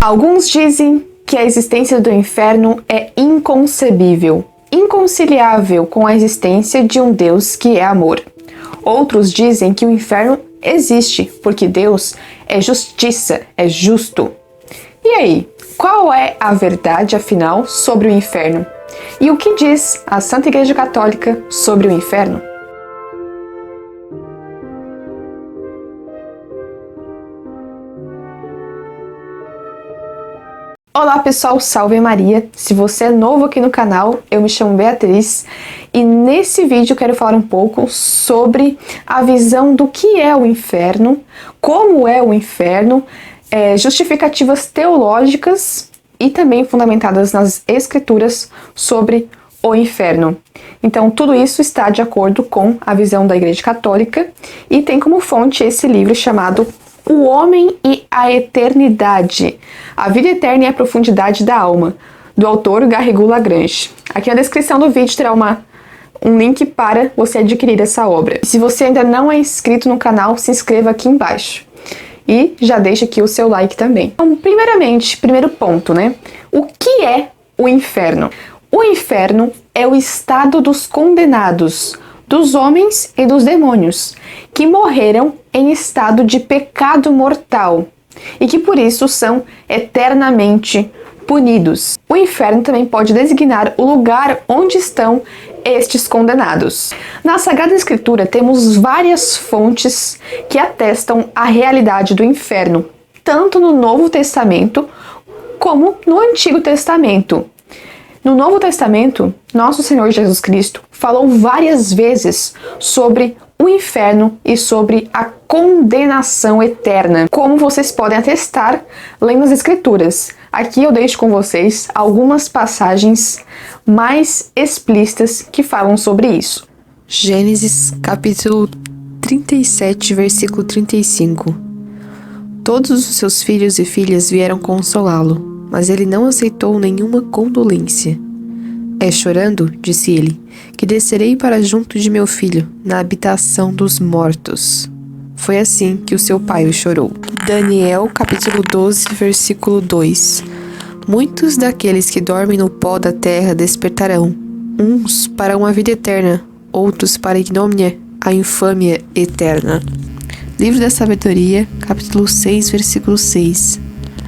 Alguns dizem que a existência do inferno é inconcebível, inconciliável com a existência de um Deus que é amor. Outros dizem que o inferno existe porque Deus é justiça, é justo. E aí, qual é a verdade afinal sobre o inferno? E o que diz a Santa Igreja Católica sobre o inferno? Olá pessoal, salve Maria! Se você é novo aqui no canal, eu me chamo Beatriz e nesse vídeo eu quero falar um pouco sobre a visão do que é o inferno, como é o inferno, justificativas teológicas e também fundamentadas nas escrituras sobre o inferno. Então tudo isso está de acordo com a visão da Igreja Católica e tem como fonte esse livro chamado O Homem e a Eternidade, a vida eterna e a profundidade da alma, do autor Garrigou Lagrange. Aqui na descrição do vídeo terá um link para você adquirir essa obra. Se você ainda não é inscrito no canal, se inscreva aqui embaixo. E já deixa aqui o seu like também. Então, primeiro ponto, né? O que é o inferno? O inferno é o estado dos condenados, dos homens e dos demônios, que morreram em estado de pecado mortal e que por isso são eternamente punidos. O inferno também pode designar o lugar onde estão estes condenados. Na Sagrada Escritura temos várias fontes que atestam a realidade do inferno, tanto no Novo Testamento como no Antigo Testamento. No Novo Testamento, nosso Senhor Jesus Cristo falou várias vezes sobre o inferno e sobre a condenação eterna, como vocês podem atestar lendo as Escrituras. Aqui eu deixo com vocês algumas passagens mais explícitas que falam sobre isso. Gênesis capítulo 37, versículo 35. Todos os seus filhos e filhas vieram consolá-lo, mas ele não aceitou nenhuma condolência. É chorando, disse ele, que descerei para junto de meu filho, na habitação dos mortos. Foi assim que o seu pai o chorou. Daniel, capítulo 12, versículo 2. Muitos daqueles que dormem no pó da terra despertarão, uns para uma vida eterna, outros para a ignomínia, a infâmia eterna. Livro da Sabedoria, capítulo 6, versículo 6.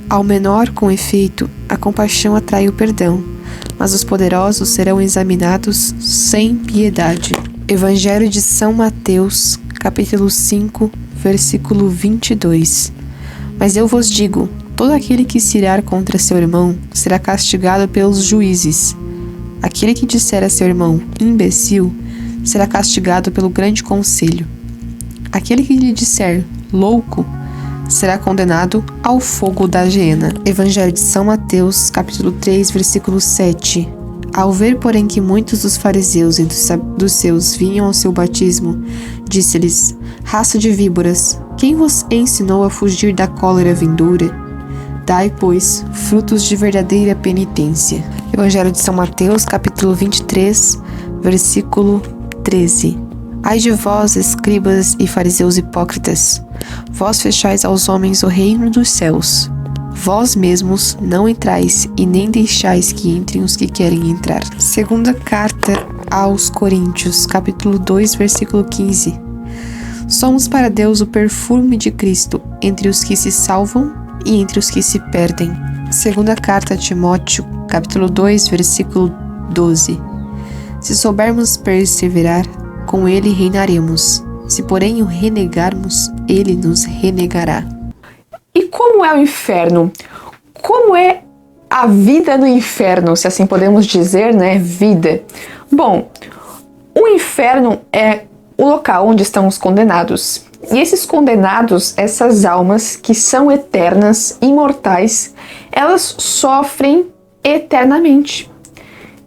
Ao menor, com efeito, a compaixão atrai o perdão, mas os poderosos serão examinados sem piedade. Evangelho de São Mateus, capítulo 5, versículo 22. Mas eu vos digo, todo aquele que se irar contra seu irmão será castigado pelos juízes. Aquele que disser a seu irmão, imbecil, será castigado pelo grande conselho. Aquele que lhe disser, louco, será condenado ao fogo da geena. Evangelho de São Mateus, capítulo 3, versículo 7. Ao ver, porém, que muitos dos fariseus e dos seus vinham ao seu batismo, disse-lhes, raça de víboras, quem vos ensinou a fugir da cólera vindoura? Dai, pois, frutos de verdadeira penitência. Evangelho de São Mateus, capítulo 23, versículo 13. Ai de vós, escribas e fariseus hipócritas, vós fechais aos homens o reino dos céus. Vós mesmos não entrais e nem deixais que entrem os que querem entrar. Segunda carta aos Coríntios, capítulo 2, versículo 15. Somos para Deus o perfume de Cristo entre os que se salvam e entre os que se perdem. Segunda carta a Timóteo, capítulo 2, versículo 12. Se soubermos perseverar, com ele reinaremos. Se porém o renegarmos, ele nos renegará. E como é o inferno? Como é a vida no inferno, se assim podemos dizer, né? Vida. Bom, o inferno é o local onde estão os condenados. E esses condenados, essas almas que são eternas, imortais, elas sofrem eternamente.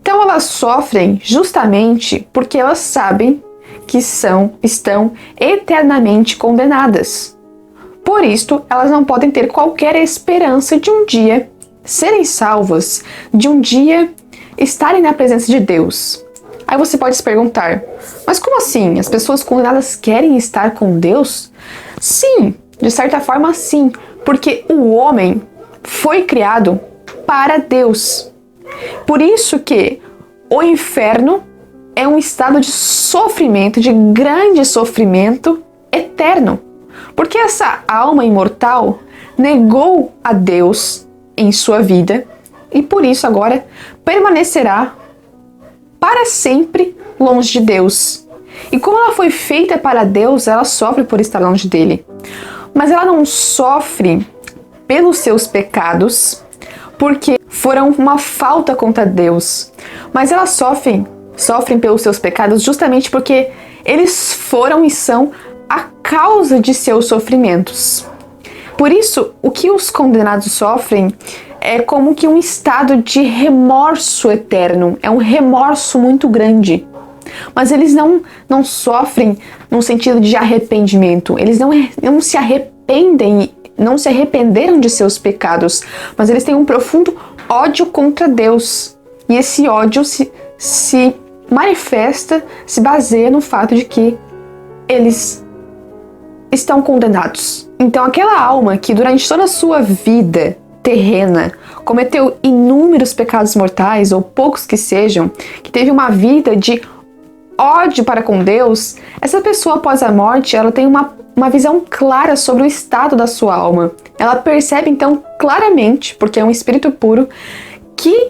Então elas sofrem justamente porque elas sabem que estão eternamente condenadas. Por isto, elas não podem ter qualquer esperança de um dia serem salvas, de um dia estarem na presença de Deus. Aí você pode se perguntar, mas como assim? As pessoas condenadas querem estar com Deus? Sim, de certa forma sim, porque o homem foi criado para Deus. Por isso que o inferno é um estado de sofrimento, de grande sofrimento eterno. Porque essa alma imortal negou a Deus em sua vida e por isso agora permanecerá para sempre longe de Deus. E como ela foi feita para Deus, ela sofre por estar longe dele. Mas ela não sofre pelos seus pecados, porque foram uma falta contra Deus. Mas elas sofrem pelos seus pecados justamente porque eles foram e são a causa de seus sofrimentos. Por isso, o que os condenados sofrem é como que um estado de remorso eterno, é um remorso muito grande. Mas eles não sofrem no sentido de arrependimento, eles não se arrependem, não se arrependeram de seus pecados, mas eles têm um profundo ódio contra Deus. E esse ódio se manifesta, se baseia no fato de que eles estão condenados. Então aquela alma que durante toda a sua vida terrena cometeu inúmeros pecados mortais, ou poucos que sejam, que teve uma vida de ódio para com Deus, essa pessoa após a morte, ela tem uma visão clara sobre o estado da sua alma. Ela percebe então claramente, porque é um espírito puro,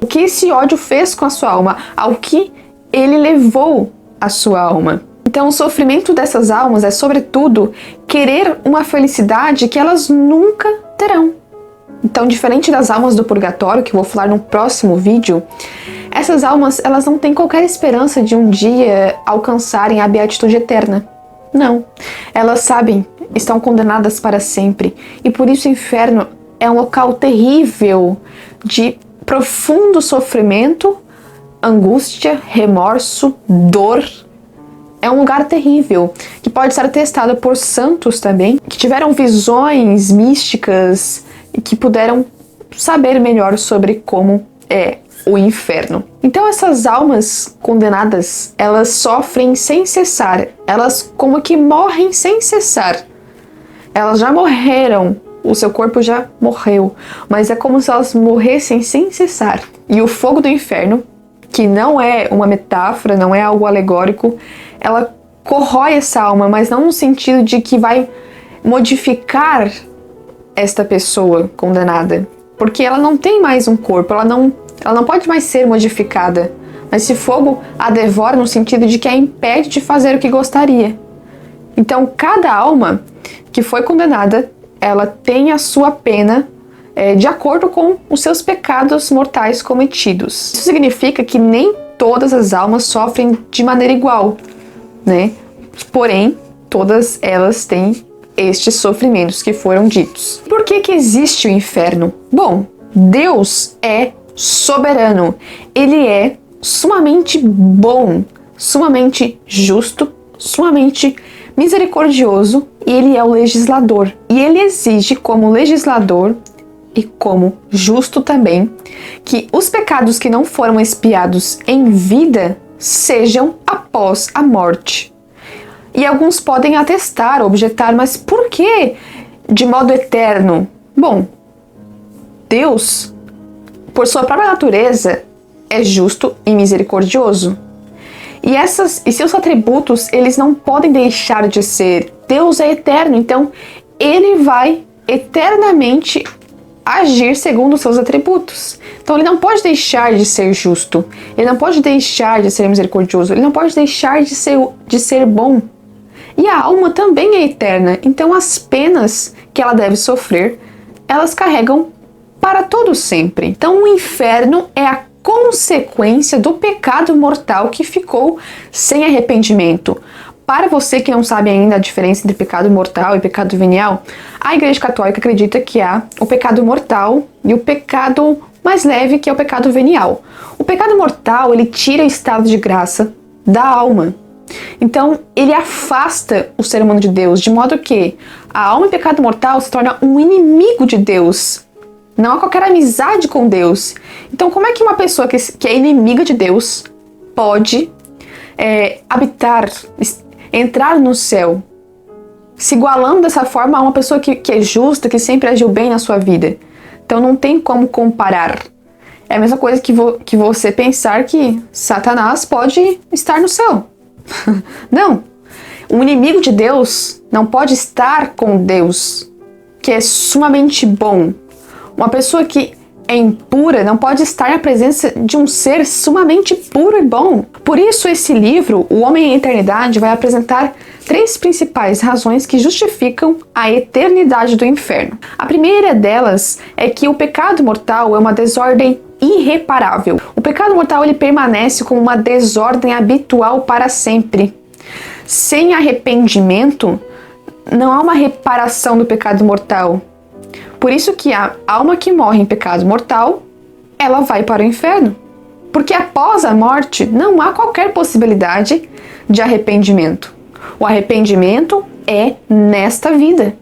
o que esse ódio fez com a sua alma, ao que ele levou a sua alma. Então o sofrimento dessas almas é sobretudo querer uma felicidade que elas nunca terão. Então, diferente das almas do purgatório, que eu vou falar no próximo vídeo, essas almas, elas não têm qualquer esperança de um dia alcançarem a beatitude eterna. Não. Elas sabem, estão condenadas para sempre. E por isso o inferno é um local terrível de profundo sofrimento, angústia, remorso, dor. É um lugar terrível, que pode ser atestado por santos também, que tiveram visões místicas e que puderam saber melhor sobre como é o inferno. Então essas almas condenadas, elas sofrem sem cessar, elas como que morrem sem cessar. Elas já morreram, o seu corpo já morreu, mas é como se elas morressem sem cessar. E o fogo do inferno, que não é uma metáfora, não é algo alegórico, ela corrói essa alma, mas não no sentido de que vai modificar esta pessoa condenada, porque ela não tem mais um corpo, ela não pode mais ser modificada, mas esse fogo a devora no sentido de que a impede de fazer o que gostaria. Então cada alma que foi condenada, ela tem a sua pena de acordo com os seus pecados mortais cometidos. Isso significa que nem todas as almas sofrem de maneira igual, né? Porém, todas elas têm estes sofrimentos que foram ditos. Por que existe o inferno? Bom, Deus é soberano. Ele é sumamente bom, sumamente justo, sumamente misericordioso, e ele é o legislador. E ele exige, como legislador e como justo também, que os pecados que não foram expiados em vida sejam após a morte. E alguns podem atestar, objetar, mas por que de modo eterno? Bom, Deus, por sua própria natureza, é justo e misericordioso. E seus atributos, eles não podem deixar de ser. Deus é eterno, então ele vai eternamente agir segundo os seus atributos. Então ele não pode deixar de ser justo, ele não pode deixar de ser misericordioso, ele não pode deixar de ser bom. E a alma também é eterna, então as penas que ela deve sofrer, elas carregam para todo sempre. Então o inferno é a consequência do pecado mortal que ficou sem arrependimento. Para você que não sabe ainda a diferença entre pecado mortal e pecado venial, a Igreja Católica acredita que há o pecado mortal e o pecado mais leve, que é o pecado venial. O pecado mortal, ele tira o estado de graça da alma. Então, ele afasta o ser humano de Deus, de modo que a alma em pecado mortal se torna um inimigo de Deus. Não há qualquer amizade com Deus. Então, como é que uma pessoa que é inimiga de Deus pode habitar, entrar no céu, se igualando dessa forma a uma pessoa que é justa, que sempre agiu bem na sua vida? Então não tem como comparar. É a mesma coisa que você pensar que Satanás pode estar no céu. Não. Um inimigo de Deus não pode estar com Deus, que é sumamente bom. Uma pessoa que é impura não pode estar na presença de um ser sumamente puro e bom. Por isso, esse livro, O Homem e a Eternidade, vai apresentar 3 principais razões que justificam a eternidade do inferno. A primeira delas é que o pecado mortal é uma desordem irreparável. O pecado mortal ele permanece como uma desordem habitual para sempre. Sem arrependimento, não há uma reparação do pecado mortal. Por isso que a alma que morre em pecado mortal, ela vai para o inferno. Porque após a morte, não há qualquer possibilidade de arrependimento. O arrependimento é nesta vida.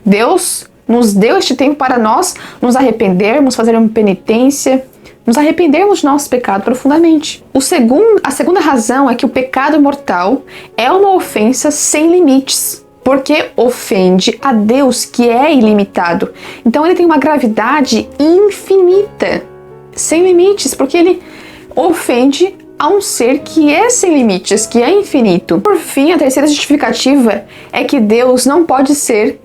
Deus nos deu este tempo para nós nos arrependermos, fazer uma penitência, nos arrependermos de nosso pecado profundamente. A segunda razão é que o pecado mortal é uma ofensa sem limites, porque ofende a Deus, que é ilimitado. Então ele tem uma gravidade infinita, sem limites, porque ele ofende a um ser que é sem limites, que é infinito. Por fim, a terceira justificativa é que Deus não pode ser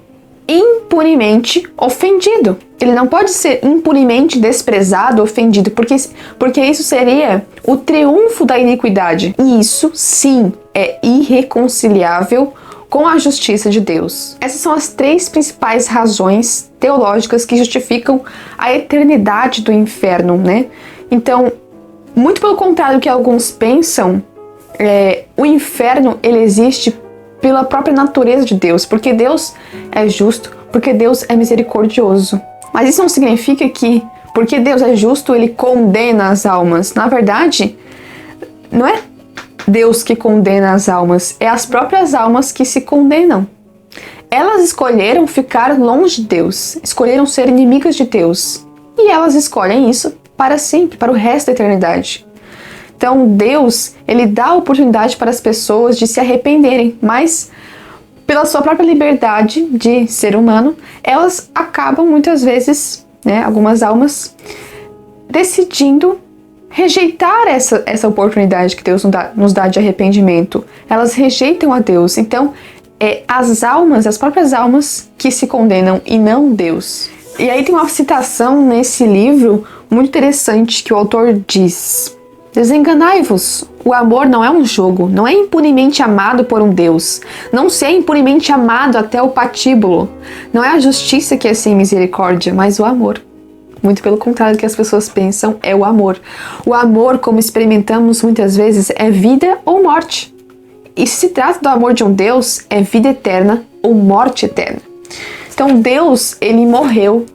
impunemente ofendido. Ele não pode ser impunemente desprezado, ofendido, porque isso seria o triunfo da iniquidade. E isso, sim, é irreconciliável com a justiça de Deus. Essas são as 3 principais razões teológicas que justificam a eternidade do inferno, né? Então, muito pelo contrário do que alguns pensam, o inferno ele existe pela própria natureza de Deus, porque Deus é justo, porque Deus é misericordioso. Mas isso não significa que, porque Deus é justo, ele condena as almas. Na verdade, não é Deus que condena as almas, é as próprias almas que se condenam. Elas escolheram ficar longe de Deus, escolheram ser inimigas de Deus. E elas escolhem isso para sempre, para o resto da eternidade. Então Deus, ele dá a oportunidade para as pessoas de se arrependerem, mas pela sua própria liberdade de ser humano, elas acabam muitas vezes, né, algumas almas, decidindo rejeitar essa oportunidade que Deus nos dá de arrependimento. Elas rejeitam a Deus. Então, as almas, as próprias almas que se condenam e não Deus. E aí tem uma citação nesse livro muito interessante que o autor diz: desenganai-vos, o amor não é um jogo, não é impunemente amado por um Deus, não se é impunemente amado até o patíbulo. Não é a justiça que é sem misericórdia, mas o amor. Muito pelo contrário do que as pessoas pensam, é o amor. O amor, como experimentamos muitas vezes, é vida ou morte. E se trata do amor de um Deus, é vida eterna ou morte eterna. Então Deus, ele morreu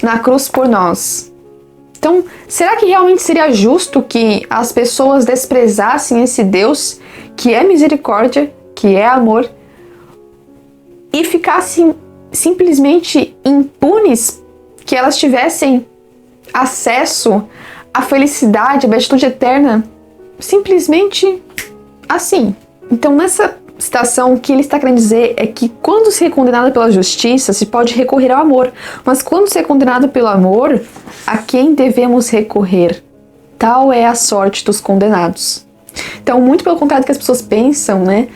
na cruz por nós. Então, será que realmente seria justo que as pessoas desprezassem esse Deus, que é misericórdia, que é amor, e ficassem simplesmente impunes, que elas tivessem acesso à felicidade, à beatitude eterna, simplesmente assim? Então, nessa citação, o que ele está querendo dizer é que quando se é condenado pela justiça, se pode recorrer ao amor, mas quando se é condenado pelo amor, a quem devemos recorrer? Tal é a sorte dos condenados. Então, muito pelo contrário do que as pessoas pensam, né?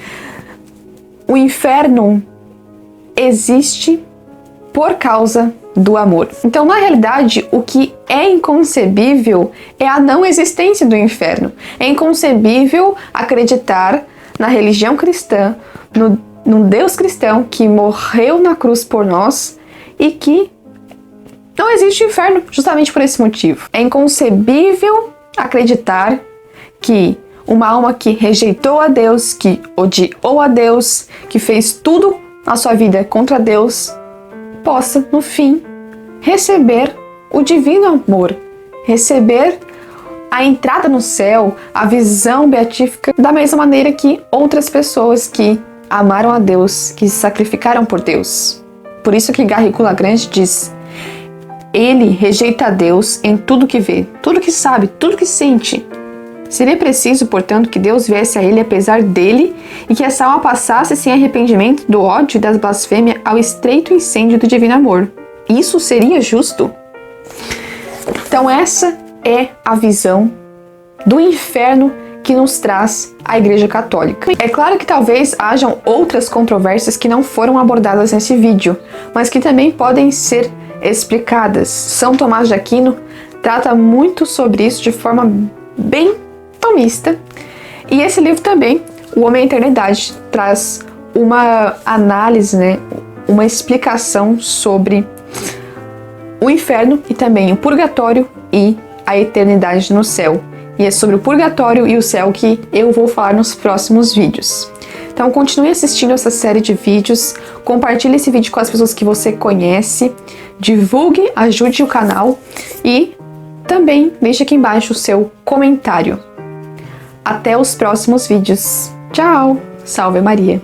O inferno existe por causa do amor. Então, na realidade, o que é inconcebível é a não existência do inferno. É inconcebível acreditar na religião cristã, no Deus cristão que morreu na cruz por nós e que não existe inferno justamente por esse motivo. É inconcebível acreditar que uma alma que rejeitou a Deus, que odiou a Deus, que fez tudo na sua vida contra Deus, possa, no fim, receber o divino amor, receber a entrada no céu, a visão beatífica, da mesma maneira que outras pessoas que amaram a Deus, que se sacrificaram por Deus. Por isso que Garrigou Lagrange diz: ele rejeita a Deus em tudo que vê, tudo que sabe, tudo que sente. Seria preciso, portanto, que Deus viesse a ele apesar dele e que essa alma passasse sem arrependimento do ódio e das blasfêmias ao estreito incêndio do divino amor. Isso seria justo? Então essa é a visão do inferno que nos traz a Igreja Católica. É claro que talvez hajam outras controvérsias que não foram abordadas nesse vídeo, mas que também podem ser explicadas. São Tomás de Aquino trata muito sobre isso de forma bem tomista. E esse livro também, O Homem e a Eternidade, traz uma análise, uma explicação sobre o inferno e também o purgatório e a eternidade no céu. E é sobre o purgatório e o céu que eu vou falar nos próximos vídeos. Então continue assistindo essa série de vídeos, compartilhe esse vídeo com as pessoas que você conhece, divulgue, ajude o canal e também deixe aqui embaixo o seu comentário. Até os próximos vídeos. Tchau! Salve Maria!